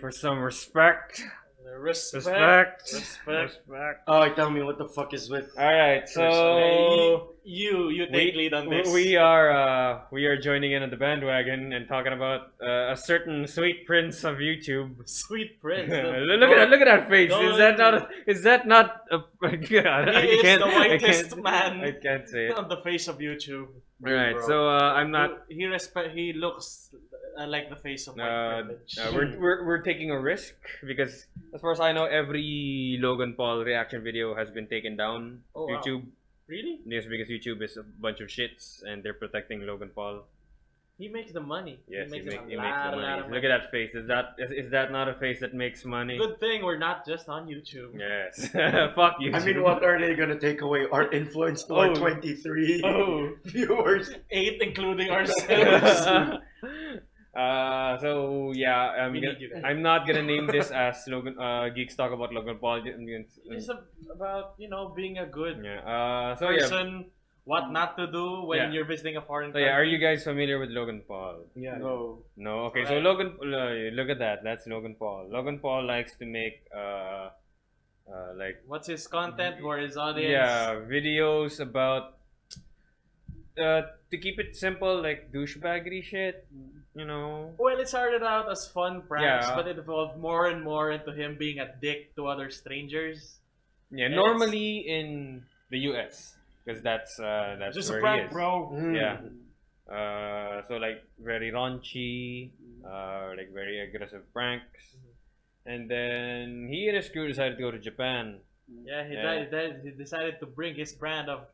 for some respect. Respect. Oh, tell me what the fuck is with. All right, so You take lead on this. we are joining in on the bandwagon and talking about a certain sweet prince of YouTube. Sweet Prince. Look at that face. Is that not a God, He is the whitest man I can't say it. on the face of YouTube. All right, so I'm not. He looks like the face of white privilege. We're taking a risk because, as far as I know, every Logan Paul reaction video has been taken down. Oh, wow. YouTube. Really? Yes, because YouTube is a bunch of shits and they're protecting Logan Paul. He makes the money. Yes, he makes a the lot of money. money. Look at that face. Is that not a face that makes money? Good thing we're not just on YouTube. Yes. Fuck YouTube. I mean, what are they gonna take away? Our influence to our 23 viewers. 8 including ourselves. So yeah, We need you guys. I'm not gonna name this as Logan. Geeks talk about Logan Paul. It's about being a good Yeah. person, what not to do when Yeah. you're visiting a foreign So country. yeah, are you guys familiar with Logan Paul? Yeah. No. No. Okay. So Right. Logan, look at that. That's Logan Paul. Logan Paul likes to make like What's his content for his audience? yeah videos about to keep it simple, like douchebaggery shit. You know. Well, it started out as fun pranks, Yeah. but it evolved more and more into him being a dick to other strangers. Yeah. And Normally in the U.S. because that's Just a where prank, he is. bro. Yeah. So like very raunchy, like very aggressive pranks, and then he and his crew decided to go to Japan. Yeah, he decided to bring his brand of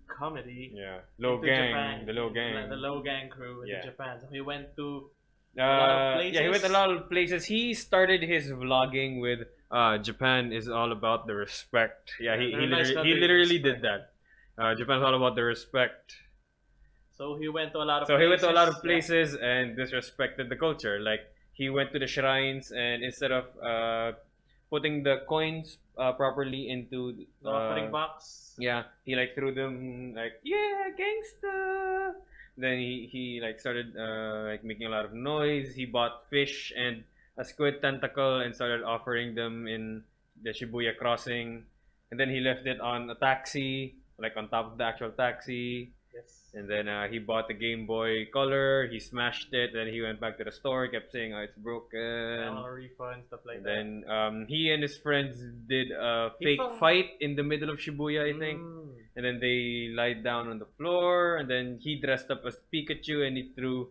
comedy Yeah, Low into Gang, Japan. the Low Gang. The Low Gang crew into Yeah. Japan. So he went to lot of places. Yeah, he went a lot of places. He started his vlogging with Japan is all about the respect. Yeah, he They're a nice literally, he country, literally respect. did that. Japan's all about the respect. So he went to a lot of So he went to a lot of yeah. places and disrespected the culture. Like he went to the shrines and instead of putting the coins properly into The offering box. yeah, he like threw them like yeah, gangsta. Then he like started like making a lot of noise. He bought fish and a squid tentacle and started offering them in the Shibuya crossing. And then he left it on a taxi, like on top of the actual taxi. Yes. And then he bought the Game Boy Color. He smashed it. Then he went back to the store. Kept saying, "Oh, it's broken." Refund stuff like And that. then he and his friends did a He fake found- fight in the middle of Shibuya, I think. And then they lied down on the floor. And then he dressed up as Pikachu and he threw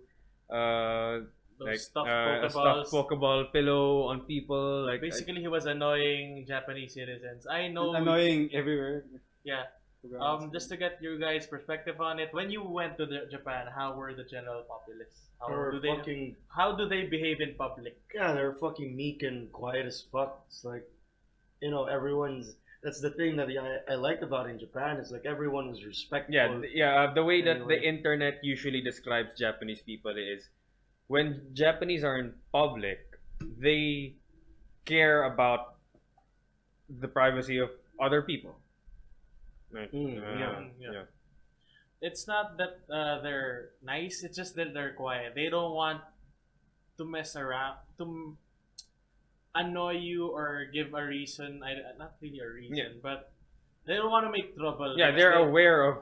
Those like stuffed a Pokeballs. stuffed Pokeball pillow on people. Like Basically, he was annoying Japanese citizens. I know. Annoying everywhere. Yeah. to be honest. Just to get you guys' perspective on it, when you went to Japan, how were the general populace? Or fucking How do they behave in public? yeah, they're fucking meek and quiet as fuck. It's like, everyone's. That's the thing that I liked about in Japan is like everyone was respectful. the way that the Anyway. internet usually describes Japanese people is when Japanese are in public, they care about the privacy of other people. Right? Yeah. It's not that they're nice. It's just that they're quiet. They don't want to mess around, to annoy you or give a reason. Not really a reason, Yeah. but they don't want to make trouble. Yeah, because they're aware of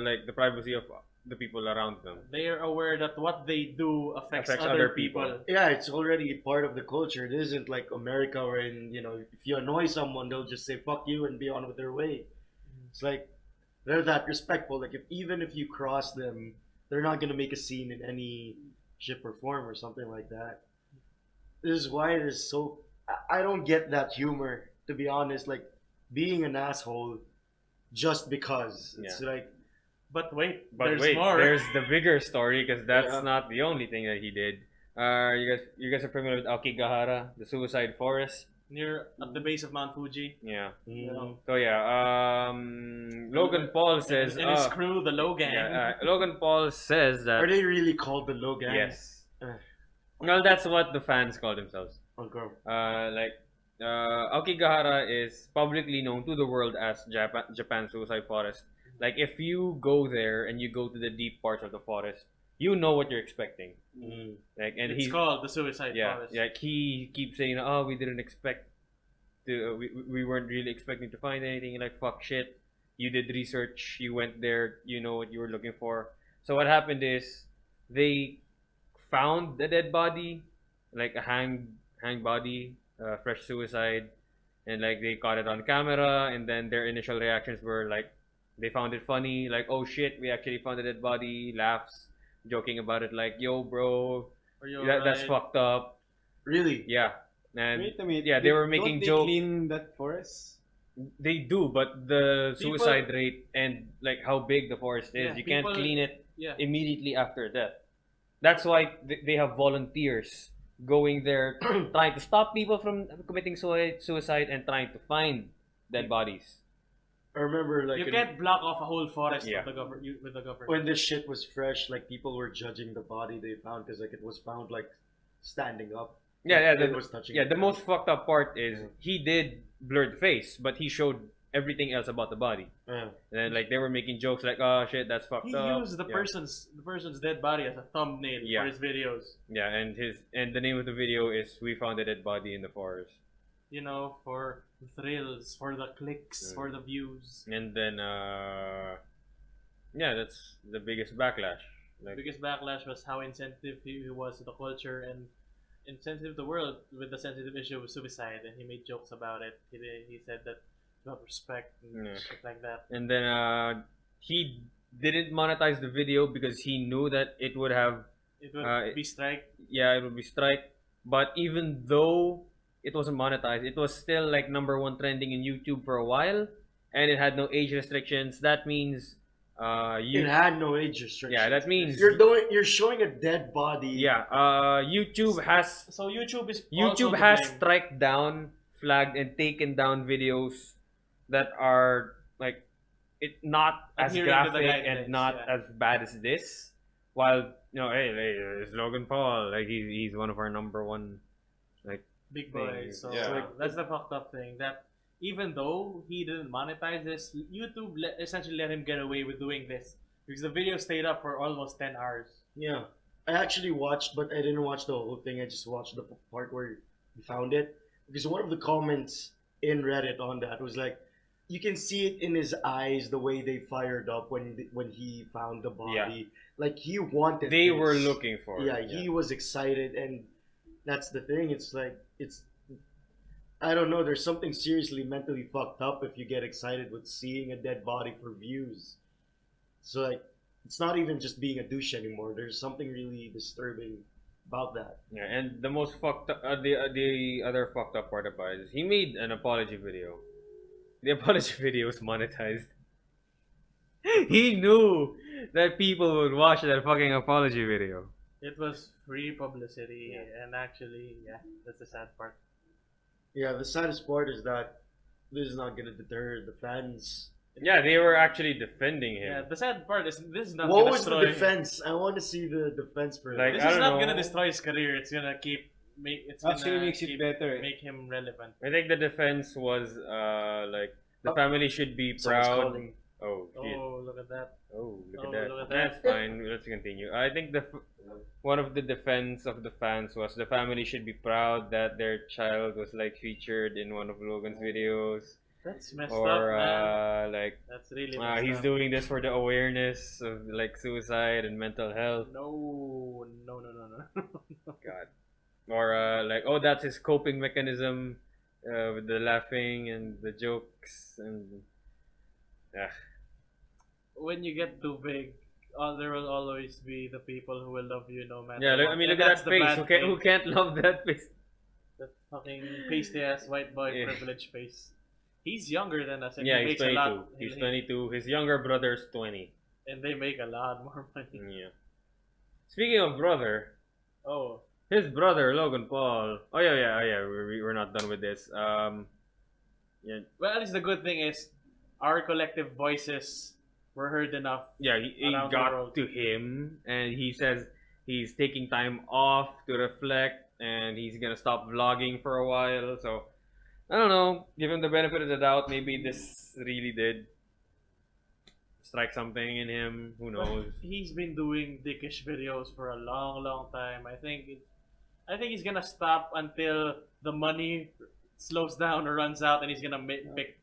like the privacy of the people around them. They are aware that what they do affects Affects other other people. people. Yeah, it's already part of the culture. It isn't like America wherein, if you annoy someone, they'll just say fuck you and be on with their way. It's like they're that respectful. Like even if you cross them, they're not gonna make a scene in any shape or form or something like that. This is why it is so. I don't get that humor, to be honest. Like being an asshole just because. It's like But wait, But there's wait, more. there's the bigger story because that's Yeah. not the only thing that he did. You guys are familiar with Aokigahara, the suicide forest? Near at the base of Mount Fuji. Yeah. mm, So yeah, Logan Paul says. and his crew, the Low Gang. Yeah, Logan Paul says that. are they really called the Logan? Yes. Uh. Well, that's what the fans call themselves. Okay. Aokigahara is publicly known to the world as Japan Suicide Forest. Like if you go there and you go to the deep parts of the forest, you know what you're expecting. Mm. Like, and It's he's called the Suicide Forest. yeah. He keeps saying, "Oh, we didn't expect to, we weren't really expecting to find anything." Like, fuck shit. You did research. You went there. You know what you were looking for. So what happened is they found the dead body, like a hang body, fresh suicide, and like they caught it on camera. And then their initial reactions were like, they found it funny, like, "Oh shit, we actually found a dead body." Laughs, joking about it, like, "Yo, bro, Are you that's alright? fucked up." Really? Yeah, and Wait a minute. yeah, they were making Don't they jokes. clean that forest? They do, but the People- suicide rate and like how big the forest is, Yeah, you can't people- clean it Yeah. immediately after death. That's why they have volunteers going there trying to stop people from committing suicide and trying to find dead bodies. I remember like You can't block off a whole forest Yeah. with the government. when this shit was fresh, like people were judging the body they found because like it was found like standing up. Yeah, It was touching. yeah. the The ground. most fucked up part is he did blur the face, but he showed everything else about the body. Yeah. And then like they were making jokes like, "Oh shit, that's fucked He up." used the Yeah. person's dead body as a thumbnail Yeah. for his videos. Yeah, and the name of the video is "We Found a Dead Body in the Forest." You know, for the thrills, for the clicks, for the views. And then yeah, that's the biggest backlash. The Like, biggest backlash was how insensitive he was to the culture and insensitive to the world with the sensitive issue of suicide, and he made jokes about it. He said that about respect and Yeah. shit like that. and then he didn't monetize the video because he knew that it would have It would be strike. it would be strike. But even though it wasn't monetized, it was still like #1 trending in YouTube for a while, and it had no age restrictions. That means It had no age restriction. yeah, that means You're showing a dead body. yeah, YouTube has So YouTube is YouTube also to has blame. strike down, flagged, and taken down videos that are like it not as Adhering to the graphic and guidelines, not yeah. as bad as this. While hey, it's Logan Paul, like he's one of our #1 like Big thing. boys. So Yeah. that's the fucked up thing. That even though he didn't monetize this, YouTube essentially let him get away with doing this because the video stayed up for almost 10 hours. Yeah. I actually watched, but I didn't watch the whole thing. I just watched the part where he found it. Because one of the comments in Reddit on that was like, you can see it in his eyes the way they fired up when he found the body. Like he wanted. they this. were looking for. Yeah, he was excited, and that's the thing. It's like I don't know. There's something seriously mentally fucked up if you get excited with seeing a dead body for views. So like, it's not even just being a douche anymore. There's something really disturbing about that. Yeah, and the most fucked up, the other fucked up part about it is he made an apology video. The apology video was monetized. He knew that people would watch that fucking apology video. It was free publicity, Yeah. and actually, yeah, that's the sad part. Yeah, the saddest part is that this is not gonna deter the fans. Yeah, they were actually defending him. Yeah, the sad part is this is not What gonna was the destroy. defense? I want to see the defense for Like, that. This I is don't not know. gonna destroy his career. It's gonna keep it's Actually gonna makes it keep- better. make him relevant. I think the defense was like the Oh. family should be Someone's proud. calling. Oh shit! Oh, look at that! Oh, look Oh, at that. look at That's that. fine. Let's continue. I think one of the defense of the fans was the family should be proud that their child was like featured in one of Logan's videos, That's messed or up, man. like That's really messed he's up. doing this for the awareness of like suicide and mental health. No, no, no, no, no. God. Or like, oh, that's his coping mechanism with the laughing and the jokes and When you get too big, there will always be the people who will love you no matter. yeah. Look, what. I mean, And look at that's that the face. bad Who thing. can't love that face? That fucking pasty ass white boy Yeah. privilege face. He's younger than us, and Yeah, he he's makes a 22. lot. He's 22. His younger brother's 20. And they make a lot more money. Yeah. Speaking of brother, Oh, his brother Logan Paul. Oh yeah. We're not done with this. Yeah, well, at least the good thing is our collective voices were heard enough. yeah. He Around the got world. to him, and he says he's taking time off to reflect, and he's gonna stop vlogging for a while. So I don't know. Give him the benefit of the doubt. Maybe this really did strike something in him. Who knows? He's been doing dickish videos for a long time. I think he's gonna stop until the money slows down or runs out, and he's gonna pick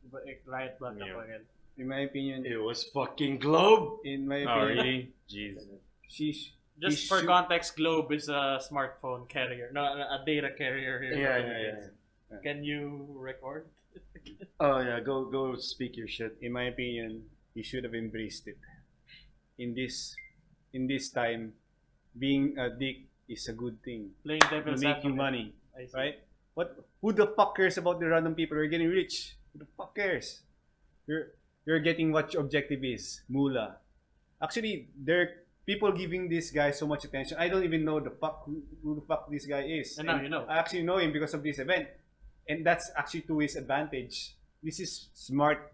Riot Blood up again. In my opinion, It was fucking Globe. in my Oh opinion, really? Jeez. Just for context, Globe is a smartphone carrier, no, a data carrier here. Yeah. Can you record? Oh yeah, go speak your shit. In my opinion, he should have embraced it. In this time, being a dick is a good thing. Playing It'll devil's make you advocate. money, I see. right? Who the fuck cares about the random people who are getting rich? Who the fuck cares? You're getting what your objective is, moolah. Actually, there are people giving this guy so much attention. I don't even know who the fuck this guy is. And now you know. I actually know him because of this event, and that's actually to his advantage. This is smart,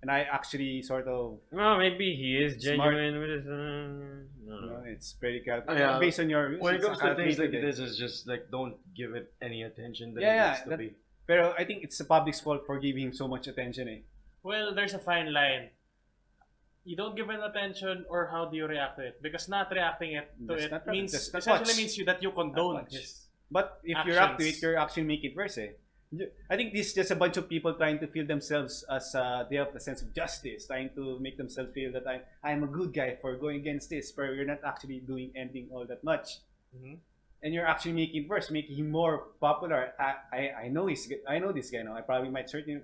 and I actually sort of. Well, maybe he is Smart. genuine with his. No, it's very Yeah. based on your. When it comes to things like calculated. this, it's just like don't give it any attention that Yeah, it needs to that- be. Pero I think it's the public's fault for giving him so much attention. Eh. Well, there's a fine line. You don't give it attention, or how do you react to it? Because not reacting That's not- means that's not essentially much. means that you condone much. his. But if you react to it, Actions. you're actually make it worse. Eh. I think this is just a bunch of people trying to feel themselves as they have a sense of justice, trying to make themselves feel that I'm a good guy for going against this, but you're not actually doing anything all that much. Mhm. And you're actually making it worse, making him more popular. I know I know this guy now. I probably might search him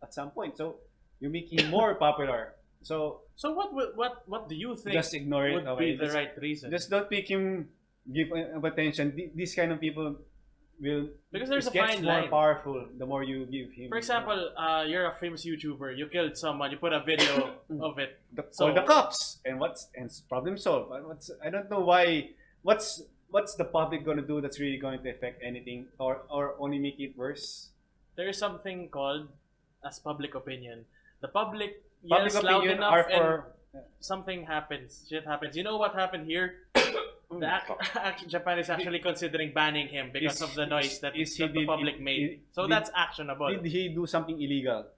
at some point. So you make him more popular. So So what do you think just ignore it. would Okay? be the right reason? Just don't make him give attention. These kind of people will Because there's a gets fine more line. powerful the more you give him. For example, you're a famous YouTuber. You killed someone. You put a video of it. Call the cops and problem solved. I don't know why. What's the public gonna do that's really going to affect anything or only make it worse? There is something called as public opinion. The public Public yells loud opinion enough are and for something happens. Shit happens. You know what happened here? Japan is actually considering banning him because Is- of the noise that is he the did- public made. So did- that's actionable. did he do something illegal?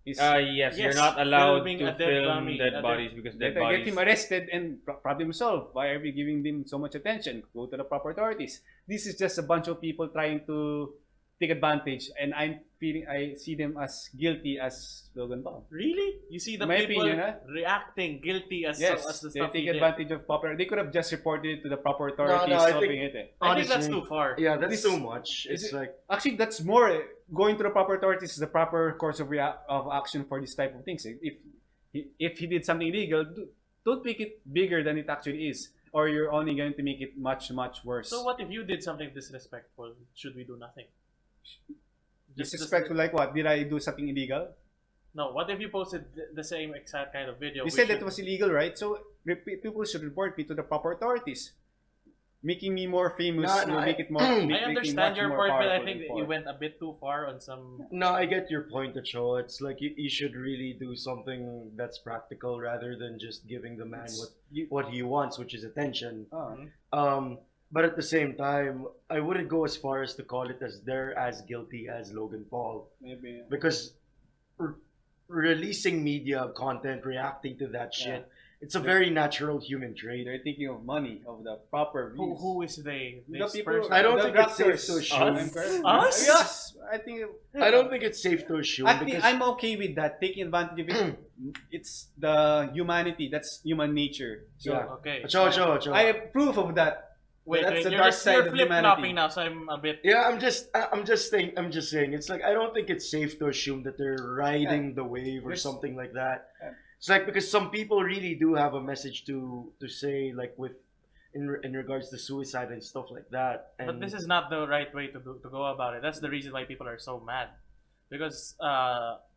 Yes, you're Yes, not allowed filming to a dead film body- dead a bodies because dead Get bodies. him arrested and problem solved. Why are we giving them so much attention? Go to the proper authorities. This is just a bunch of people trying to take advantage, and I see them as guilty as Logan Paul. Really? You see the In my people opinion, huh? reacting guilty as Yes, the they stuff take he did. advantage of popular. They could have just reported it to the proper authorities, I stopping think- it. Eh. I think that's Honestly, too far. Yeah, that's This- too much. is It's it- like Actually, that's more going to the proper authorities is the proper course of action for this type of things. If he did something illegal, don't make it bigger than it actually is, or you're only going to make it much worse. So what if you did something disrespectful? Should we do nothing? Disrespectful like what? Did I do something illegal? No. What if you posted the same exact kind of video? You We said that should- it was illegal, right? So people should report me to the proper authorities. Making me more famous No, will I- make it more. I make me I understand much your more part, but I powerful think that before. you went a bit too far on some. no, I get your point, Acho. It's like you should really do something that's practical rather than just giving the man what he wants, which is attention. Oh. But at the same time, I wouldn't go as far as to call it as they're as guilty as Logan Paul Maybe. because releasing media content, reacting to that shit, Yeah. it's a very natural human trait. They're thinking of money, of the proper views. Who is they? The This people, person? I don't the think it's safe doctors. to assume. I'm correct. Us? Yes, I think. I don't think it's safe to assume I think because I'm okay with that. Taking advantage of it. It's the humanity. That's human nature. So Yeah. Okay. Acho. I have proof of that. Wait, That's the you're dark just side you're of flip humanity. flopping now, so I'm a bit. Yeah, I'm just saying. It's like I don't think it's safe to assume that they're riding the wave or There's- something like that. Yeah. It's like because some people really do have a message to say like in regards to suicide and stuff like that. And But this is not the right way to go about it. That's the reason why people are so mad, because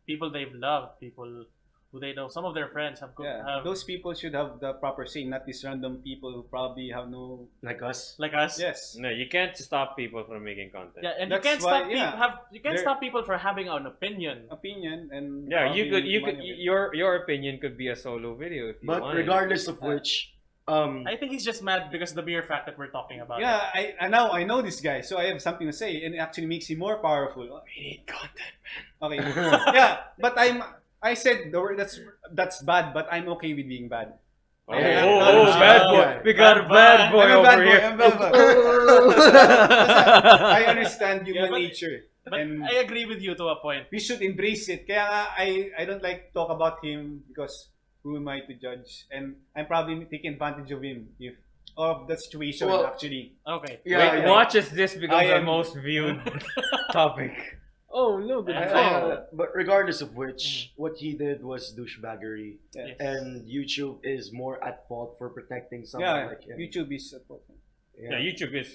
people they've loved, people who they know, some of their friends have Those people should have the proper say, not these random people who probably have no. like us. like us. Yes. No, you can't stop people from making content. Yeah, and That's you can't why- stop yeah. people you can't They're- stop people for having an opinion. Opinion and. Yeah, you could probably money of it. your opinion could be a solo video if you But want. regardless of which, I think he's just mad because the mere fact that we're talking about Yeah, I know this guy, so I have something to say, and it actually makes him more powerful. We need content. Okay. Yeah, but I said the word that's bad, but I'm okay with being bad. Oh, Yeah. bad boy. Yeah. We got a bad boy I'm a over bad boy. here. I'm a bad boy. I understand human Yeah, but- nature. But And I agree with you to a point. we should embrace it. Kaya nga, I don't like to talk about him because who am I to judge? And I'm probably taking advantage of him if of the situation Well, actually. Okay. Yeah, Wait, watch as this becomes I our am- most viewed topic. Oh, Logan. But regardless of which, what he did was douchebaggery, Yeah. and YouTube is more at fault for protecting someone Yeah, like him. YouTube is important. Yeah, YouTube is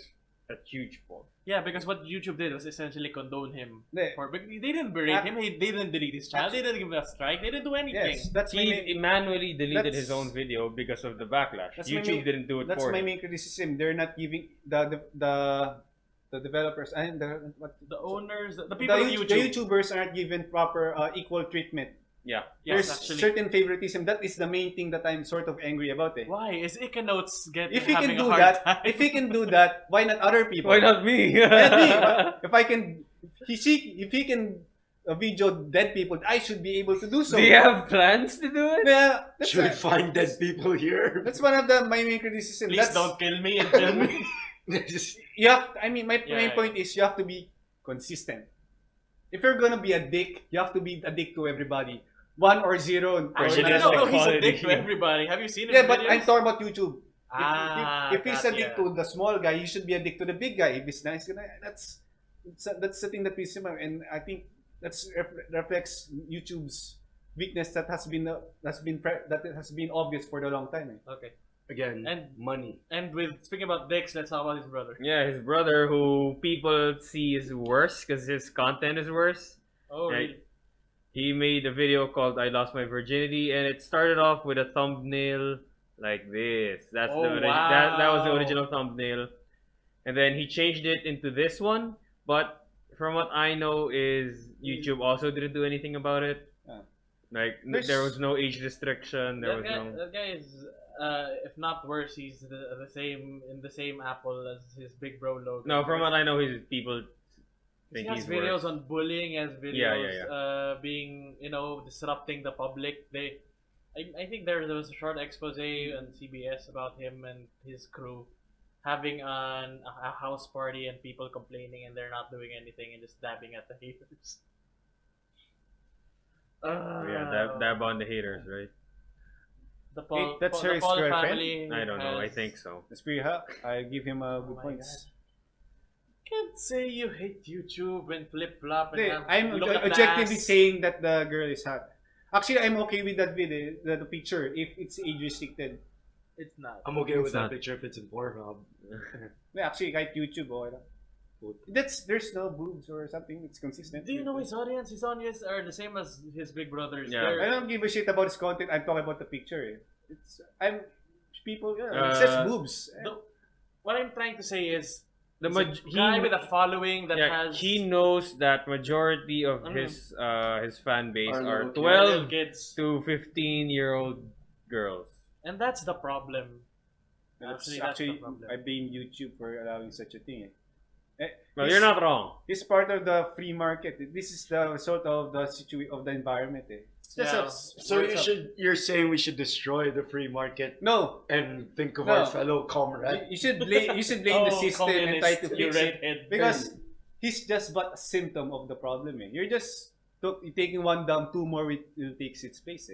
a huge fault. Yeah, because what YouTube did was essentially condone him. Yeah. But they didn't berate him. They didn't delete his channel. They didn't give him a strike. They didn't do anything. Yes, that's my He main, manually deleted That's- his own video because of the backlash. That's my YouTube main- didn't do it that's for my him. main criticism. They're not giving the developers and The owners, the the, people of the YouTube. YouTubers aren't given proper equal treatment. Yeah. Yes, There's actually. certain favoritism. That is the main thing that I'm sort of angry about. Why is Ikanotes getting If he having can do a hard that, time? if he can do that, why not other people? Why not me? Why not me? If I can, if he can video dead people, I should be able to do so. Do you have plans to do it? Yeah, that's, Should we find dead people here? that's one of my main criticism. Please That's, don't kill me and film me. You have. I mean, my Yeah, main yeah. point is you have to be consistent. If you're gonna be a dick, you have to be a dick to everybody. 1 or 0. Actually, Prejudice no, he's a equality. dick to everybody. Have you seen him? Yeah, but I'm talking about YouTube. If he's a got dick ya. to the small guy, he should be a dick to the big guy. If he's nice, that's the thing that we see, and I think that's reflects YouTube's weakness that has been obvious for a long time. Okay. Again, And- money. And with speaking about dicks, let's talk about his brother. Yeah, his brother, who people see is worse because his content is worse. Oh, Yeah. really? He made a video called "I Lost My Virginity," and it started off with a thumbnail like this. That's Oh, that was the wow. original thumbnail, and then he changed it into this one. But from what I know, is YouTube also didn't do anything about it. Yeah. Like There's- there was no age restriction. There was That guy is, if not worse, he's the same in the same apple as his big bro Logan. no. From what I know, his people he think has he's videos worse. on bullying, he has videos Yeah. being disrupting the public. I think there was a short expose on CBS about him and his crew having a house party and people complaining and they're not doing anything and just dabbing at the haters. Yeah, dab on the haters, right? The Paul, That's the his Paul girlfriend? family. I don't know. I has- think so. That's pretty hot. I give him a good my points. Can't say you hate YouTube and flip flop and Hindi, have, I'm look at the objectively ass. saying that the girl is hot. Actually, I'm okay with that video, the picture, if it's age restricted. It's not. I'm okay It's with that not. picture if it's in Pornhub. Yeah, actually, kahit YouTube, okay lang. There's no boobs or something. It's consistent. Do you know his audience? His audience are the same as his big brothers. Yeah. They're- I don't give a shit about his content. I'm talking about the picture. It's people. Yeah, Uh, it says boobs. the- what I'm trying to say is The he's a guy with a following that yeah, has he knows that majority of Mhm. his fan base Are are little 12 kids, to 15-year-old girls. and that's the problem. That's That's the actually, problem. I blame YouTube for allowing such a thing. Well, you're not wrong. It's part of the free market. This is the result of the of the environment. It's just Yeah. So you're saying we should destroy the free market no. and think of No. our fellow comrade? You should blame the system and try to fix it because he's just but a symptom of the problem. You're just you're taking one down, two more will take its place.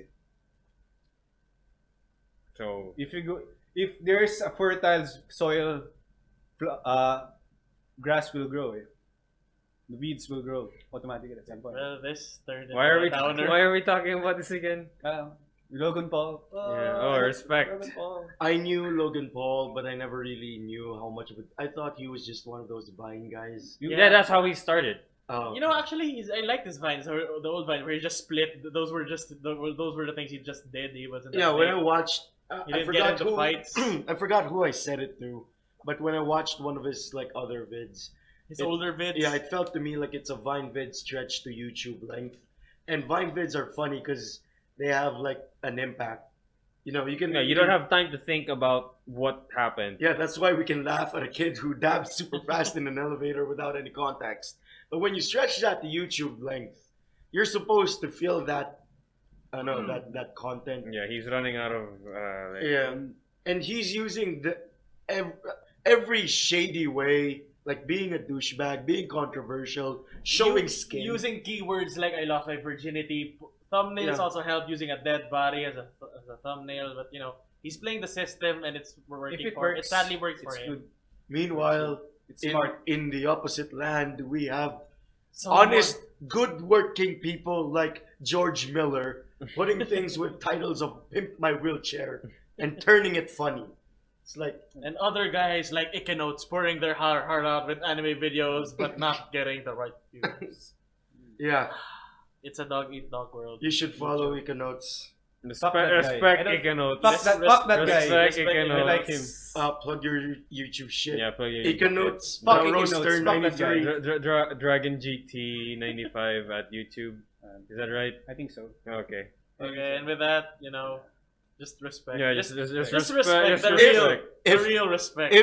So If there's a fertile soil, grass will grow. The weeds will grow automatically at some point. Well, this turned why are we into a downer. why are we talking about this again? Logan Paul. Respect. Logan Paul. I knew Logan Paul, but I never really knew how much of it. I thought he was just one of those Vine guys. Yeah, that's how he started. You know, actually, I like his vines, or the old vine where he just split. Those were the things he just did. He wasn't. Yeah, when I big. watched, He I didn't forgot get into who fights. I forgot who I said it to, but when I watched one of his other vids, His older vids. yeah, it felt to me like it's a Vine vid stretched to YouTube length, and Vine vids are funny because they have an impact. You know, you can. No, you don't have time to think about what happened. Yeah, that's why we can laugh at a kid who dabs super fast in an elevator without any context. But when you stretch that to YouTube length, you're supposed to feel that I know that content. Yeah, he's running out of like, Yeah, and he's using every shady way, like being a douchebag, being controversial, showing skin. Using keywords like "I lost my virginity." Thumbnails Yeah. also help using a dead body as a thumbnail, but he's playing the system and it's working If it for works, it. Sadly works for it's him. good. Meanwhile, It's smart. in the opposite land, we have Someone- honest, good working people like George Miller putting things with titles of "Pimp My Wheelchair" and turning it funny. It's like, and other guys like Ikenotes pouring their heart out with anime videos but not getting the right views. yeah, It's a dog eat dog world. you should follow Econotes. Fuck that guy. Respect I don't- Ikenotes. Fuck that guy. Respect Respect Ikenotes. I like him. Plug your YouTube shit. Yeah, plug your Econotes, Fuck the Econotes, Roaster fuck that guy. 93. Dragon GT 95 at YouTube. Is that right? I think so. Okay. Okay, and with that, just respect. Yeah, just respect. just The respect. real respect.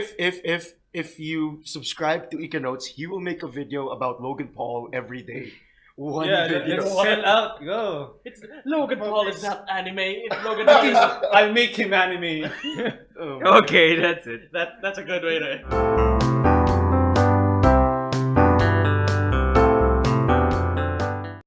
If you subscribe to Econotes, he will make a video about Logan Paul every day. One video. let's sell out. Go. It's Logan Paul is not anime. It's Logan Paul is I'll make him anime. Oh. Okay, that's it. that's a good way to.